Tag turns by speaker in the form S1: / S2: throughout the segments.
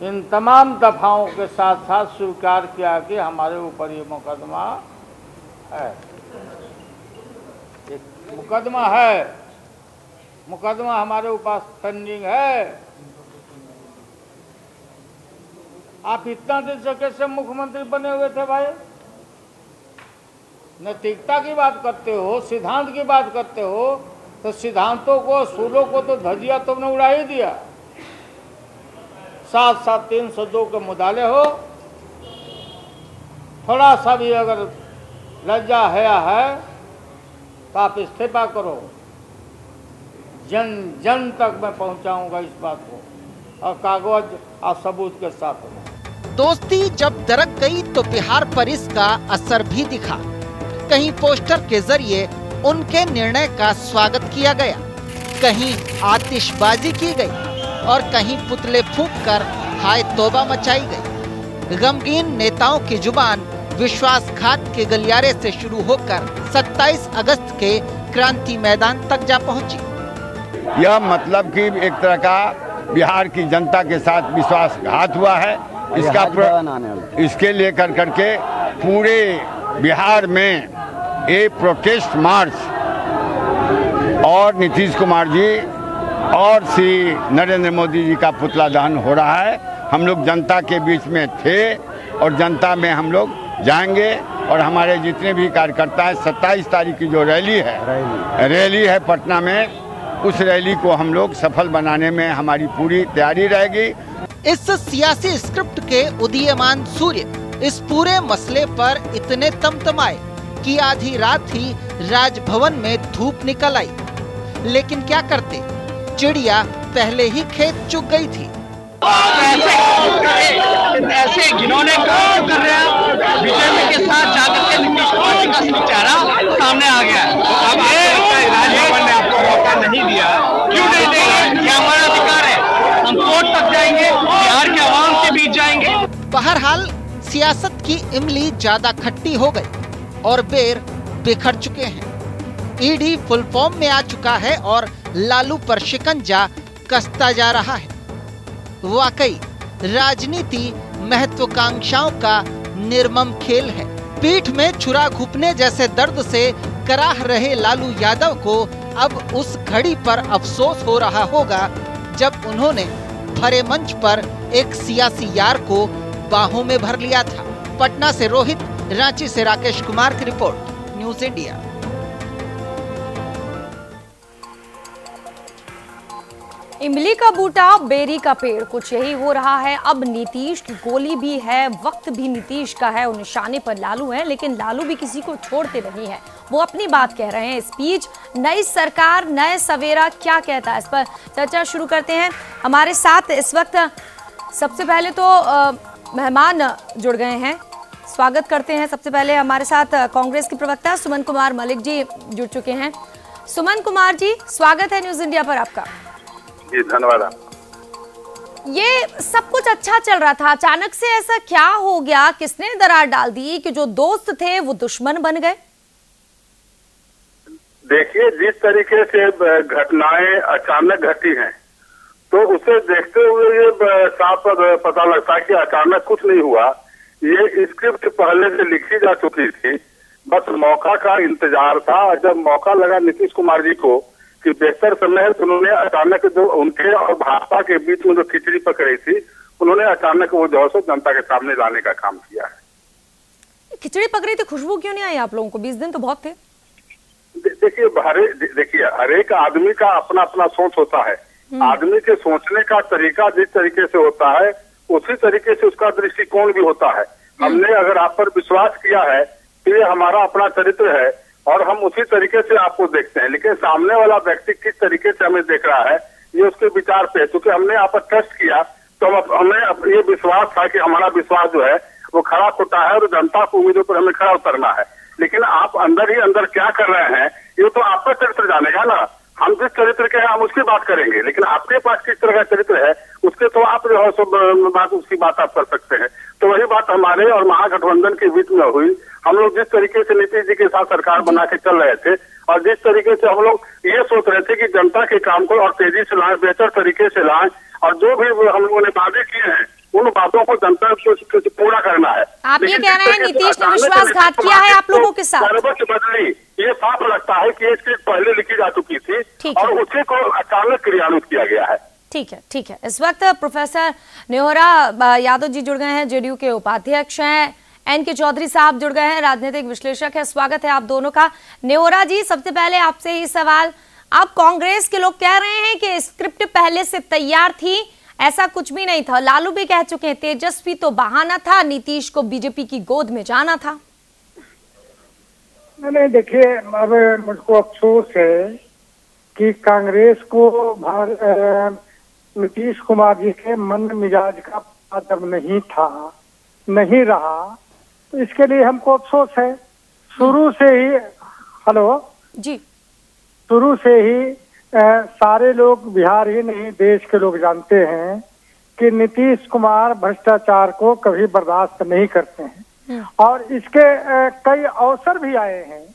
S1: इन तमाम दफाओं के साथ साथ स्वीकार किया कि हमारे ऊपर ये मुकदमा है, एक मुकदमा है, मुकदमा हमारे ऊपर पेंडिंग है। आप इतना दिन से कैसे मुख्यमंत्री बने हुए थे भाई? नैतिकता की बात करते हो, सिद्धांत की बात करते हो, तो सिद्धांतों को, सूलों को तो धजिया तुमने उड़ा ही दिया। साथ साथ 302 के मुदाले हो, थोड़ा सा भी अगर लज्जा हया है तो आप इस्तीफा करो। जन जन तक मैं पहुंचाऊंगा इस बात को, और कागज और सबूत के साथ।
S2: दोस्ती जब दरक गई तो बिहार पर इसका असर भी दिखा। कहीं पोस्टर के जरिए उनके निर्णय का स्वागत किया गया, कहीं आतिशबाजी की गई और कहीं पुतले फूंककर हाय तौबा मचाई गई। गमगीन नेताओं की जुबान विश्वासघात के गलियारे से शुरू होकर 27 अगस्त के क्रांति मैदान तक जा पहुंची।
S3: यह मतलब कि एक तरह का बिहार की जनता के साथ विश्वासघात हुआ है। इसके लेकर करके पूरे बिहार में एक प्रोटेस्ट मार्च और नीतीश कुमार जी और श्री नरेंद्र मोदी जी का पुतला दहन हो रहा है। हम लोग जनता के बीच में थे और जनता में हम लोग जाएंगे और हमारे जितने भी कार्यकर्ता हैं 27 तारीख की जो रैली है पटना में, उस रैली को हम लोग सफल बनाने में हमारी पूरी तैयारी रहेगी।
S2: इस सियासी स्क्रिप्ट के उदीयमान सूर्य इस पूरे मसले पर इतने तमतमाए कि आधी रात ही राजभवन में धूप निकल आई। लेकिन क्या करते, चिड़िया पहले ही खेत चुग गई थी।
S4: ऐसे जिन्होंने काम कर रहे हैं बीजेपी के साथ जाकर के नीतीश कुमार जी का चेहरा सामने आ गया। अब राजभवन ने आपको मौका नहीं दिया, क्यों नहीं देंगे? ये हमारा अधिकार है, हम कोर्ट तक जाएंगे, बिहार के आवाम के बीच जाएंगे।
S2: बहरहाल सियासत की इमली ज्यादा खट्टी हो गई और बेर बिखर चुके हैं। ईडी फुल फॉर्म में आ चुका है और लालू पर शिकंजा कसता जा रहा है। वाकई राजनीति महत्वाकांक्षाओं का निर्मम खेल है। पीठ में छुरा घुपने जैसे दर्द से कराह रहे लालू यादव को अब उस घड़ी पर अफसोस हो रहा होगा जब उन्होंने भरे मंच पर एक सियासी यार को बाहों में भर लिया था। पटना से रोहित, रांची से राकेश कुमार की रिपोर्ट, न्यूज़ इंडिया।
S5: इमली का बूटा, बेरी का पेड़, कुछ यही हो रहा है। अब नीतीश की गोली भी है, वक्त भी नीतीश का है और निशाने पर लालू है, लेकिन लालू भी किसी को छोड़ते नहीं है। वो अपनी बात कह रहे हैं। स्पीच नई सरकार नए सवेरा क्या कहता है, इस पर चर्चा शुरू करते हैं। हमारे साथ इस वक्त सबसे पहले तो मेहमान जुड़ गए हैं, स्वागत करते हैं। सबसे पहले हमारे साथ कांग्रेस के प्रवक्ता सुमन कुमार मलिक जी जुड़ चुके हैं। सुमन कुमार जी, स्वागत है न्यूज़ इंडिया पर आपका।
S6: जी धन्यवाद।
S5: ये सब कुछ अच्छा चल रहा था, अचानक से ऐसा क्या हो गया, किसने दरार डाल दी कि जो दोस्त थे वो दुश्मन बन गए?
S6: देखिए, जिस तरीके से घटनाएं अचानक घटी हैं, तो उसे देखते हुए ये साफ पता लगता है कि अचानक कुछ नहीं हुआ। ये स्क्रिप्ट पहले से लिखी जा चुकी थी, बस मौका का इंतजार था। और जब मौका लगा नीतीश कुमार जी को कि बेहतर समय है, तो उन्होंने अचानक जो उनके और भाजपा के बीच में जो खिचड़ी पक रही थी, उन्होंने अचानक वो जो है जनता के सामने लाने का काम किया है।
S5: खिचड़ी पक रही थी, खुशबू क्यों नहीं आई आप लोगों को? 20 दिन तो बहुत थे।
S6: देखिए हर एक आदमी का अपना अपना सोच होता है। आदमी के सोचने का तरीका जिस तरीके से होता है, उसी तरीके से उसका दृष्टिकोण भी होता है। हमने अगर आप पर विश्वास किया है तो ये हमारा अपना चरित्र है और हम उसी तरीके से आपको देखते हैं। लेकिन सामने वाला व्यक्ति किस तरीके से हमें देख रहा है, ये उसके विचार पे है। क्योंकि हमने आप पर ट्रस्ट किया तो हमें ये विश्वास था कि हमारा विश्वास जो है वो खरा खोटा है और जनता को उम्मीदों पर हमें खरा उतरना है। लेकिन आप अंदर ही अंदर क्या कर रहे हैं, ये तो आपका चरित्र जानेगा ना। हम जिस चरित्र के हैं हम उसकी बात करेंगे, लेकिन आपके पास किस तरह का चरित्र है उसके तो आप जो है सब बात उसकी बात आप कर सकते हैं। तो वही बात हमारे और महागठबंधन के बीच में हुई। हम लोग जिस तरीके से नीतीश जी के साथ सरकार बना के चल रहे थे और जिस तरीके से हम लोग ये सोच रहे थे कि जनता के काम को और तेजी से लाएं, बेहतर तरीके से लाएं, और जो भी हम लोगों ने वादे किए हैं बातों को जनता को पूरा करना है।
S5: आप ये कह रहे हैं नीतीश ने विश्वासघात किया है आप लोगों के साथ?
S6: बदली ये साफ लगता है कि एक चीज पहले लिखी जा चुकी थी और उसी को अचानक क्रियान्वित किया गया है।
S5: ठीक है, ठीक है। इस वक्त प्रोफेसर नेहोरा यादव जी जुड़ गए हैं, जेडीयू के उपाध्यक्ष हैं। एन.के. चौधरी साहब जुड़ गए हैं, राजनीतिक विश्लेषक है। स्वागत है आप दोनों का। नेहोरा जी, सबसे पहले आपसे ही सवाल, अब कांग्रेस के लोग कह रहे हैं कि स्क्रिप्ट पहले से तैयार थी, ऐसा कुछ भी नहीं था। लालू भी कह चुके हैं तेजस्वी तो बहाना था, नीतीश को बीजेपी की गोद में जाना था।
S7: नहीं, देखिए, अब मुझको अफसोस है कि कांग्रेस को नीतीश कुमार जी के मन मिजाज का पता जब नहीं था, नहीं रहा, तो इसके लिए हमको अफसोस है। शुरू से ही
S5: जी,
S7: शुरू से ही सारे लोग, बिहार ही नहीं देश के लोग जानते हैं कि नीतीश कुमार भ्रष्टाचार को कभी बर्दाश्त नहीं करते हैं। और इसके कई अवसर भी आए हैं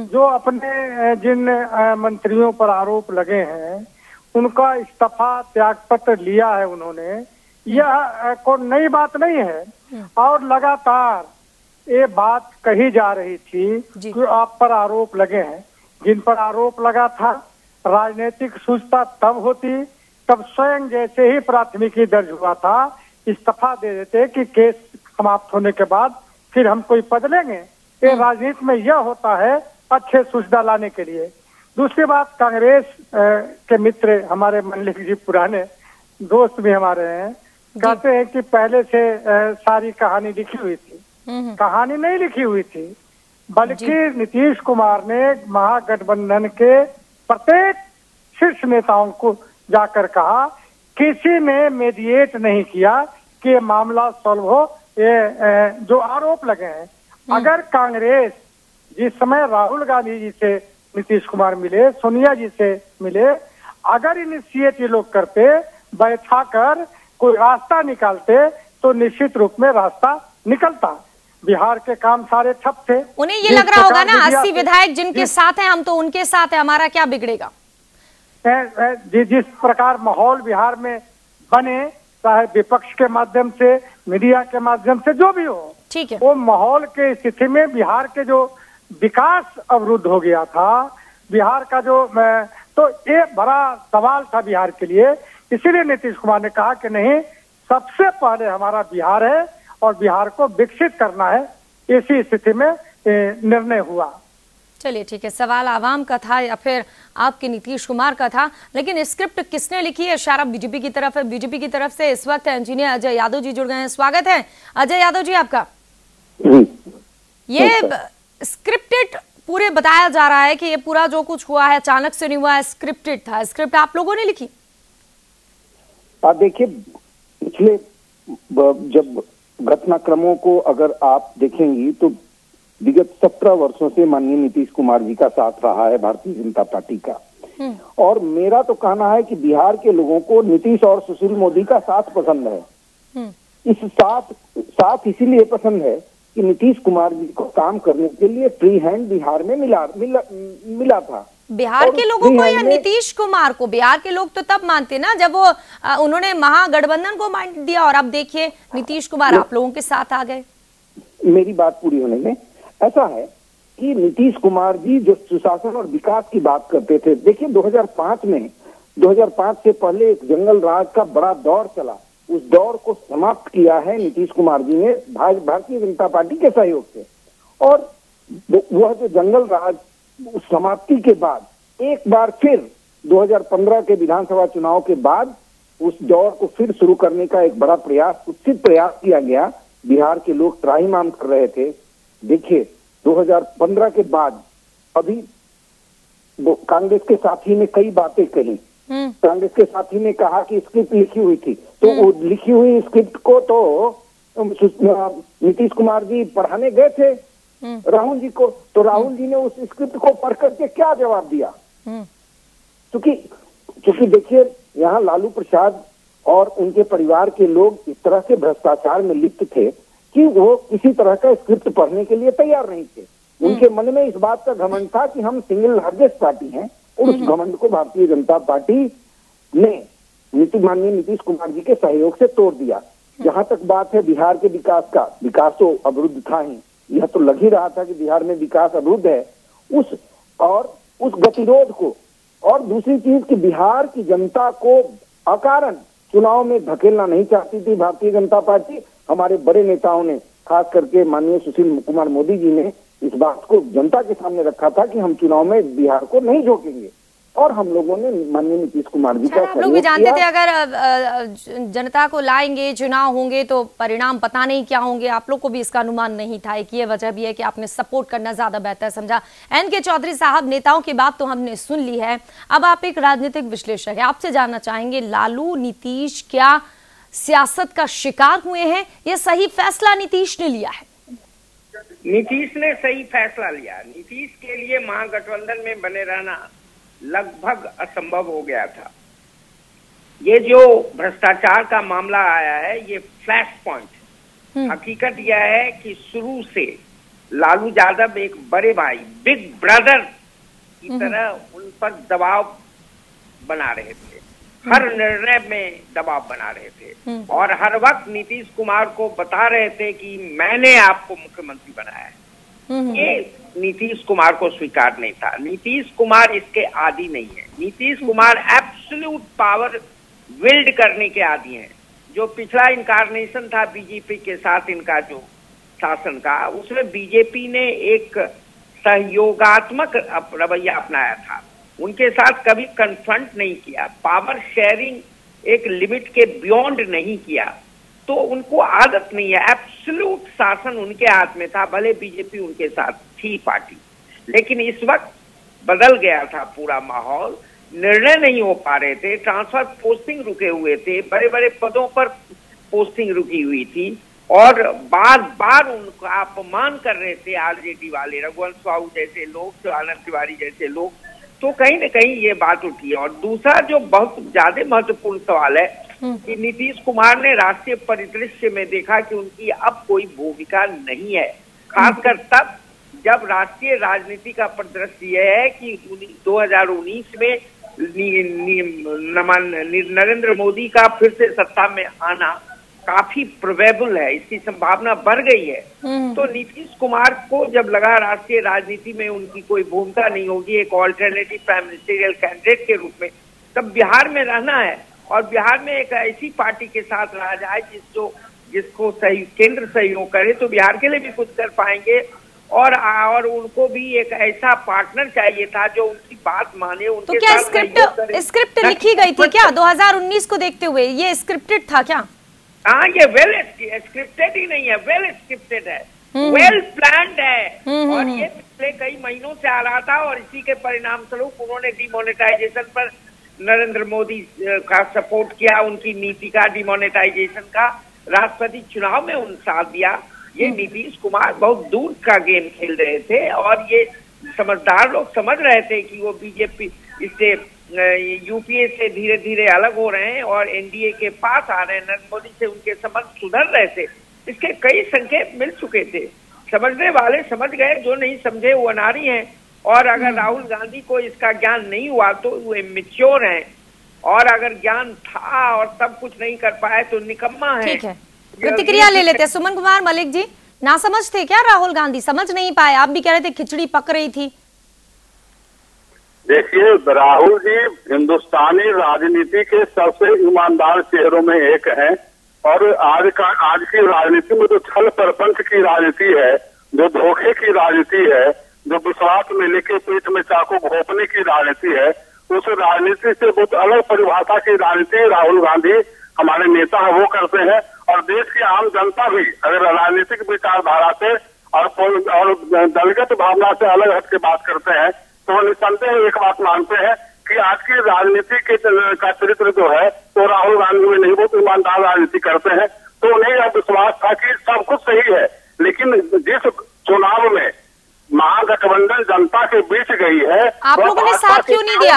S7: जो अपने जिन मंत्रियों पर आरोप लगे हैं उनका इस्तीफा त्याग पत्र लिया है उन्होंने। यह कोई नई बात नहीं है और लगातार ये बात कही जा रही थी कि आप पर आरोप लगे हैं। जिन पर आरोप लगा था, राजनीतिक सूचना तब होती तब स्वयं जैसे ही प्राथमिकी दर्ज हुआ था इस्तीफा दे देते कि केस समाप्त होने के बाद फिर हम कोई पद लेंगे। ये राजनीति में यह होता है अच्छे सूचना लाने के लिए। दूसरी बात, कांग्रेस के मित्र हमारे मल्लिक जी, पुराने दोस्त भी हमारे हैं, कहते हैं कि पहले से सारी कहानी लिखी हुई थी। कहानी नहीं लिखी हुई थी, बल्कि नीतीश कुमार ने महागठबंधन के प्रत्येक शीर्ष नेताओं को जाकर कहा, किसी ने मेडिएट नहीं किया कि ये मामला सॉल्व हो। ये जो आरोप लगे हैं, अगर कांग्रेस जिस समय राहुल गांधी जी से नीतीश कुमार मिले, सोनिया जी से मिले, अगर इनिशिएट ये लोग करते, बैठा कर कोई रास्ता निकालते, तो निश्चित रूप में रास्ता निकलता। बिहार के काम सारे ठप थे।
S5: उन्हें ये लग रहा होगा ना, 80 विधायक जिनके साथ हैं, हम तो उनके साथ हैं, हमारा क्या बिगड़ेगा।
S7: जिस प्रकार माहौल बिहार में बने, चाहे विपक्ष के माध्यम से, मीडिया के माध्यम से, जो भी हो,
S5: ठीक है,
S7: वो माहौल के स्थिति में बिहार के जो विकास अवरुद्ध हो गया था, बिहार का जो, तो ये बड़ा सवाल था बिहार के लिए। इसीलिए नीतीश कुमार ने कहा कि नहीं, सबसे पहले हमारा बिहार है और बिहार को विकसित करना है। इसी स्थिति में निर्णय हुआ।
S5: चलिए, ठीक है, सवाल आवाम का था या फिर आपके नीतीश कुमार का था, लेकिन स्क्रिप्ट किसने लिखी है, इशारा बीजेपी की तरफ है। बीजेपी की तरफ से इस वक्त इंजीनियर अजय यादव जी जुड़ गए हैं। स्वागत है अजय यादव जी आपका। ये स्क्रिप्टेड पूरे बताया जा रहा है कि ये पूरा जो कुछ हुआ है अचानक से नहीं हुआ है, स्क्रिप्टेड था। स्क्रिप्ट आप लोगों ने लिखी?
S8: देखिए, पिछले जब घटनाक्रमों को अगर आप देखेंगी तो विगत 17 वर्षों से माननीय नीतीश कुमार जी का साथ रहा है भारतीय जनता पार्टी का। और मेरा तो कहना है कि बिहार के लोगों को नीतीश और सुशील मोदी का साथ पसंद है। इस साथ इसीलिए पसंद है कि नीतीश कुमार जी को काम करने के लिए फ्री हैंड बिहार में मिला था।
S5: बिहार के लोगों को या नीतीश कुमार को? बिहार के लोग तो तब मानते ना जब वो उन्होंने महागठबंधन को मान दिया, और अब देखिए नीतीश कुमार आप लोगों के साथ आ गए।
S8: मेरी बात पूरी होने में ऐसा है कि नीतीश कुमार जी जो सुशासन और विकास की बात करते थे, देखिए 2005 से पहले एक जंगल राज का बड़ा दौर चला, उस दौर को समाप्त किया है नीतीश कुमार जी ने भारतीय जनता पार्टी के सहयोग से। और वह जो जंगल राज समाप्ति के बाद एक बार फिर 2015 के विधानसभा चुनाव के बाद उस दौर को फिर शुरू करने का एक बड़ा कुत्सित प्रयास किया गया। बिहार के लोग त्राहिमाम कर रहे थे। देखिए 2015 के बाद अभी कांग्रेस के साथी ने कई बातें कही। कांग्रेस के साथी ने कहा कि स्क्रिप्ट लिखी हुई थी, तो वो लिखी हुई स्क्रिप्ट को तो नीतीश कुमार जी पढ़ाने गए थे राहुल जी को, तो राहुल जी ने उस स्क्रिप्ट को पढ़ करके क्या जवाब दिया? क्योंकि देखिए यहाँ लालू प्रसाद और उनके परिवार के लोग इस तरह से भ्रष्टाचार में लिप्त थे कि वो किसी तरह का स्क्रिप्ट पढ़ने के लिए तैयार नहीं थे। उनके मन में इस बात का घमंड था कि हम सिंगल लार्जेस्ट पार्टी हैं, और उस घमंड को भारतीय जनता पार्टी ने माननीय नीतीश कुमार जी के सहयोग से तोड़ दिया। जहां तक बात है बिहार के विकास का, विकास तो अवरुद्ध था ही, यह तो लग ही रहा था कि बिहार में विकास अवरुद्ध है। उस गतिरोध को, और दूसरी चीज कि बिहार की जनता को अकारण चुनाव में धकेलना नहीं चाहती थी भारतीय जनता पार्टी। हमारे बड़े नेताओं ने, खास करके माननीय सुशील कुमार मोदी जी ने इस बात को जनता के सामने रखा था कि हम चुनाव में बिहार को नहीं झोंकेंगे, और हम लोगों ने माननीय नीतीश कुमार जी का
S5: आप लोग भी जानते थे अगर जनता को लाएंगे, चुनाव होंगे तो परिणाम पता नहीं क्या होंगे। आप लोग को भी इसका अनुमान नहीं था। एक ये वजह भी है कि आपने सपोर्ट करना ज्यादा बेहतर समझा। एन.के. चौधरी साहब, नेताओं की बात तो हमने सुन ली है, अब आप एक राजनीतिक विश्लेषक है, आपसे जानना चाहेंगे लालू नीतीश क्या सियासत का शिकार हुए हैं? ये सही फैसला नीतीश ने लिया है?
S9: नीतीश ने सही फैसला लिया। नीतीश के लिए महागठबंधन में बने रहना लगभग असंभव हो गया था। ये जो भ्रष्टाचार का मामला आया है, ये फ्लैश पॉइंट। हकीकत यह है कि शुरू से लालू यादव एक बड़े भाई, बिग ब्रदर की तरह उन पर दबाव बना रहे थे, हर निर्णय में दबाव बना रहे थे, और हर वक्त नीतीश कुमार को बता रहे थे कि मैंने आपको मुख्यमंत्री बनाया है। ये नीतीश कुमार को स्वीकार नहीं था। नीतीश कुमार इसके आदी नहीं है। Nitish Kumar absolute power wield करने के आदी हैं। जो पिछला इनकारनेशन था बीजेपी के साथ इनका जो शासन का, उसमें बीजेपी ने एक सहयोगात्मक रवैया अपनाया था, उनके साथ कभी कन्फ्रंट नहीं किया, पावर शेयरिंग एक लिमिट के बियॉन्ड नहीं किया, तो उनको आदत नहीं है। एब्सोल्यूट शासन उनके हाथ में था, भले बीजेपी उनके साथ थी पार्टी, लेकिन इस वक्त बदल गया था पूरा माहौल। निर्णय नहीं हो पा रहे थे, ट्रांसफर पोस्टिंग रुके हुए थे, बड़े बड़े पदों पर पोस्टिंग रुकी हुई थी, और बार बार उनका अपमान कर रहे थे आरजेडी वाले, रघुवंश साहू जैसे लोग, आनंद तिवारी जैसे लोग। तो कहीं न कहीं ये बात उठी है। और दूसरा जो बहुत ज्यादा महत्वपूर्ण सवाल है कि नीतीश कुमार ने राष्ट्रीय परिदृश्य में देखा कि उनकी अब कोई भूमिका नहीं है, खासकर तब जब राष्ट्रीय राजनीति का परिदृश्य यह है कि 2019 में नरेंद्र मोदी का फिर से सत्ता में आना काफी प्रोबेबल है, इसकी संभावना बढ़ गई है। तो नीतीश कुमार को जब लगा राष्ट्रीय राजनीति में उनकी कोई भूमिका नहीं होगी एक ऑल्टरनेटिव प्राइम मिनिस्टरियल कैंडिडेट के रूप में, तब बिहार में रहना है, और बिहार में एक ऐसी पार्टी के साथ रहा जाए जिसको सही केंद्र सहयोग करे, तो बिहार के लिए भी कुछ कर पाएंगे। और उनको भी एक ऐसा पार्टनर चाहिए था जो उनकी बात माने, उनके
S5: तो क्या स्क्रिप्ट लिखी गई थी क्या 2019 को देखते हुए? ये स्क्रिप्टेड था क्या?
S9: हाँ, ये वेल स्क्रिप्टेड ही नहीं है, वेल स्क्रिप्टेड है, वेल प्लान्ड है, और ये पिछले कई महीनों से आ रहा था। और इसी के परिणाम स्वरूप उन्होंने डिमोनेटाइजेशन पर नरेंद्र मोदी का सपोर्ट किया, उनकी नीति का डिमोनेटाइजेशन का, राष्ट्रपति चुनाव में उन साथ दिया। ये नीतीश कुमार बहुत दूर का गेम खेल रहे थे, और ये समझदार लोग समझ रहे थे कि वो बीजेपी इससे यूपीए से धीरे धीरे अलग हो रहे हैं और एनडीए के पास आ रहे हैं, नरेंद्र मोदी से उनके संबंध सुधर रहे थे। इसके कई संकेत मिल चुके थे, समझने वाले समझ गए, जो नहीं समझे वो अनाड़ी हैं। और अगर राहुल गांधी को इसका ज्ञान नहीं हुआ तो वो इमेच्योर हैं, और अगर ज्ञान था और सब कुछ नहीं कर पाए तो निकम्मा है।
S5: ठीक है, प्रतिक्रिया ले लेते हैं। सुमन कुमार मलिक जी, ना समझ थे क्या राहुल गांधी? समझ नहीं पाए, आप भी कह रहे थे खिचड़ी पक रही थी।
S6: देखिए, राहुल जी हिंदुस्तानी राजनीति के सबसे ईमानदार चेहरों में एक है, और आज की राजनीति में जो छल प्रपंच की राजनीति है, जो धोखे की राजनीति है, जो विश्वास में लेके पीठ में चाकू घोंपने की राजनीति है, उस राजनीति से बहुत अलग परिभाषा की राजनीति राहुल गांधी हमारे नेता है वो करते हैं। और देश की आम जनता भी अगर राजनीतिक विचारधारा से और दलगत भावना से अलग हट के बात करते हैं तो निसंदेह एक बात मानते हैं कि आज की राजनीति का चरित्र जो है तो राहुल गांधी में नहीं, बहुत ईमानदार राजनीति करते हैं। तो उन्हें यह विश्वास था कि सब कुछ सही है, लेकिन जिस चुनाव में महागठबंधन जनता के बीच गई है,
S5: आप लोगों ने साथ क्यों नहीं दिया?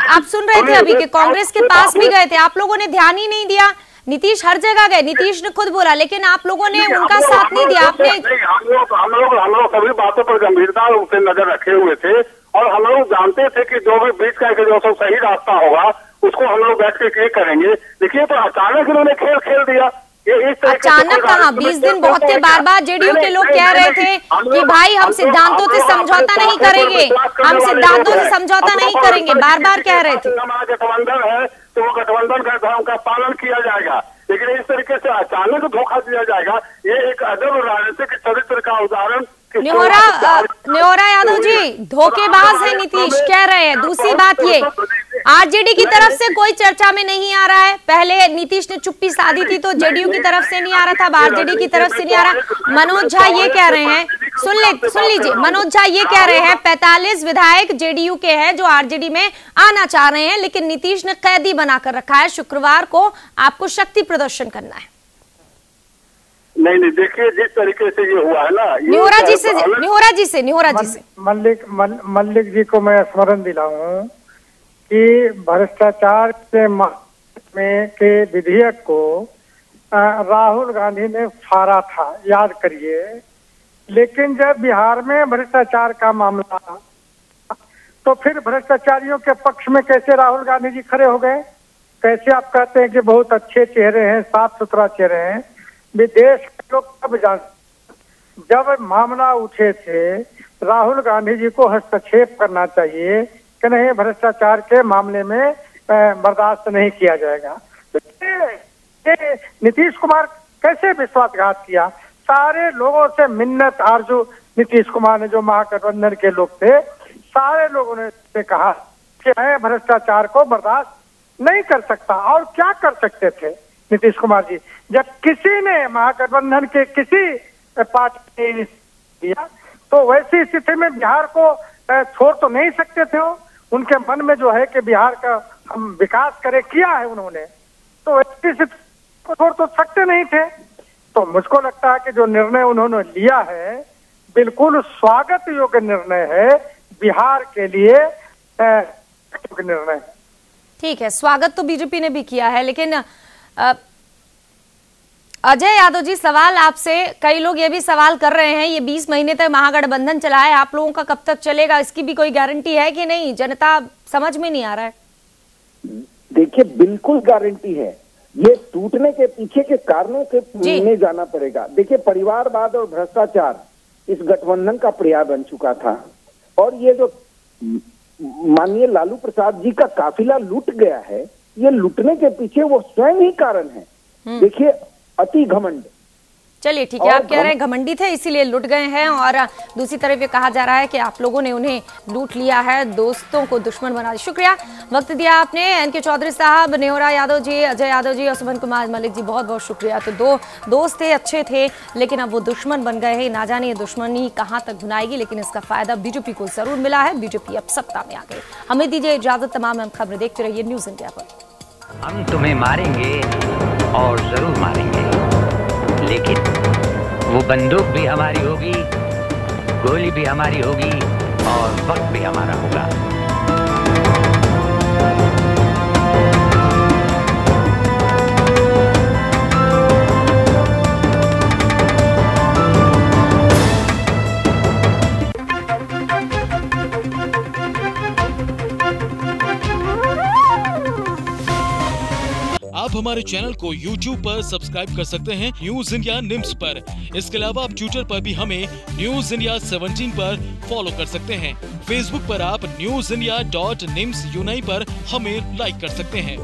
S5: आप सुन रहे थे अभी कि कांग्रेस के पास भी गए थे, आप लोगों ने ध्यान ही नहीं दिया। नीतीश हर जगह गए, नीतीश ने खुद बोला, लेकिन आप लोगों ने उनका साथ नहीं दिया। आपने
S6: हम लोग सभी बातों पर गंभीरता से नजर रखे हुए थे, और हम लोग जानते थे कि जो भी बीच का जो सही रास्ता होगा उसको हम लोग बैठ के करेंगे। देखिए, तो अचानक इन्होंने खेल दिया।
S5: अचानक कहाँ 20 दिन बहुत थे, बार बार जेडीयू के लोग कह रहे थे कि भाई हम सिद्धांतों से समझौता नहीं करेंगे, हम सिद्धांतों से समझौता नहीं करेंगे, बार बार कह रहे थे।
S6: हमारा गठबंधन है तो वो गठबंधन का धर्म का पालन किया जाएगा, लेकिन इस तरीके से अचानक धोखा दिया जाएगा, ये एक अदब राजनीतिक चरित्र का उदाहरण।
S5: न्योरा यादव जी धोखेबाज है नीतीश, कह रहे हैं। दूसरी बात ये, आरजेडी की तरफ से कोई चर्चा में नहीं आ रहा है। पहले नीतीश ने चुप्पी साधी थी तो जेडीयू की तरफ से नहीं आ रहा था, अब आरजेडी की तरफ से नहीं आ रहा। मनोज झा ये कह रहे हैं, सुन लीजिए, मनोज झा ये कह रहे हैं 45 विधायक जेडीयू के हैं जो आरजेडी में आना चाह रहे हैं, लेकिन नीतीश ने कैदी बनाकर रखा है, शुक्रवार को आपको शक्ति प्रदर्शन करना है।
S6: नहीं देखिए, जिस तरीके से ये हुआ है ना,
S5: न्योरा जी से
S7: मल्लिक जी को मैं स्मरण दिलाऊं कि भ्रष्टाचार के विधेयक को राहुल गांधी ने फाड़ा था, याद करिए। लेकिन जब बिहार में भ्रष्टाचार का मामला तो फिर भ्रष्टाचारियों के पक्ष में कैसे राहुल गांधी जी खड़े हो गए? कैसे आप कहते हैं कि बहुत अच्छे चेहरे हैं, साफ सुथरा चेहरे हैं? विदेश के लोग कब जब मामला उठे थे राहुल गांधी जी को हस्तक्षेप करना चाहिए कि नहीं, भ्रष्टाचार के मामले में बर्दाश्त नहीं किया जाएगा। तो नीतीश कुमार कैसे विश्वासघात किया? सारे लोगों से मिन्नत आरजू नीतीश कुमार ने, जो महागठबंधन के लोग थे, सारे लोगों ने कहा कि मैं भ्रष्टाचार को बर्दाश्त नहीं कर सकता। और क्या कर सकते थे नीतीश कुमार जी? जब किसी ने महागठबंधन के किसी पार्टी ने दिया तो वैसी स्थिति में बिहार को छोड़ तो नहीं सकते थे। उनके मन में जो है कि बिहार का हम विकास करें, किया है उन्होंने, तो वैसी स्थिति को छोड़ तो सकते नहीं थे। तो मुझको लगता है कि जो निर्णय उन्होंने लिया है बिल्कुल स्वागत योग्य निर्णय है, बिहार के लिए निर्णय है।
S5: ठीक है, स्वागत तो बीजेपी ने भी किया है, लेकिन अजय यादव जी सवाल आपसे, कई लोग ये भी सवाल कर रहे हैं, ये 20 महीने तक महागठबंधन चला है, आप लोगों का कब तक चलेगा, इसकी भी कोई गारंटी है कि नहीं? जनता समझ में नहीं आ रहा है।
S8: देखिए, बिल्कुल गारंटी है। ये टूटने के पीछे के कारणों से में जाना पड़ेगा। देखिए, परिवारवाद और भ्रष्टाचार इस गठबंधन का पर्याय बन चुका था, और ये जो माननीय लालू प्रसाद जी का काफिला लूट गया है, ये लूटने के पीछे वो स्वयं ही कारण है। देखिए, अति घमंड।
S5: चलिए ठीक है, आप कह रहे हैं घमंडी थे इसीलिए लूट गए हैं, और दूसरी तरफ ये कहा जा रहा है कि आप लोगों ने उन्हें लूट लिया है, दोस्तों को दुश्मन बना दिया। शुक्रिया, वक्त दिया आपने। एनके चौधरी साहब, न्योरा यादव जी, अजय यादव जी और सुमन कुमार मलिक जी, बहुत बहुत शुक्रिया। तो दो दोस्त थे, अच्छे थे, लेकिन अब वो दुश्मन बन गए हैं। ना जाने ये दुश्मनी कहाँ तक भुनाएगी, लेकिन इसका फायदा बीजेपी को जरूर मिला है। बीजेपी अब सत्ता में आ गई। हमें दीजिए इजाजत, तमाम खबरें देखते रहिए न्यूज इंडिया पर।
S10: हम तुम्हें मारेंगे और जरूर मारेंगे, लेकिन वो बंदूक भी हमारी होगी, गोली भी हमारी होगी और वक्त भी हमारा होगा।
S11: आप हमारे चैनल को YouTube पर सब्सक्राइब कर सकते हैं न्यूज इंडिया निम्स पर। इसके अलावा आप ट्विटर पर भी हमें न्यूज इंडिया 17 पर फॉलो कर सकते हैं। फेसबुक पर आप newsindia.nimsUnai पर हमें लाइक कर सकते हैं।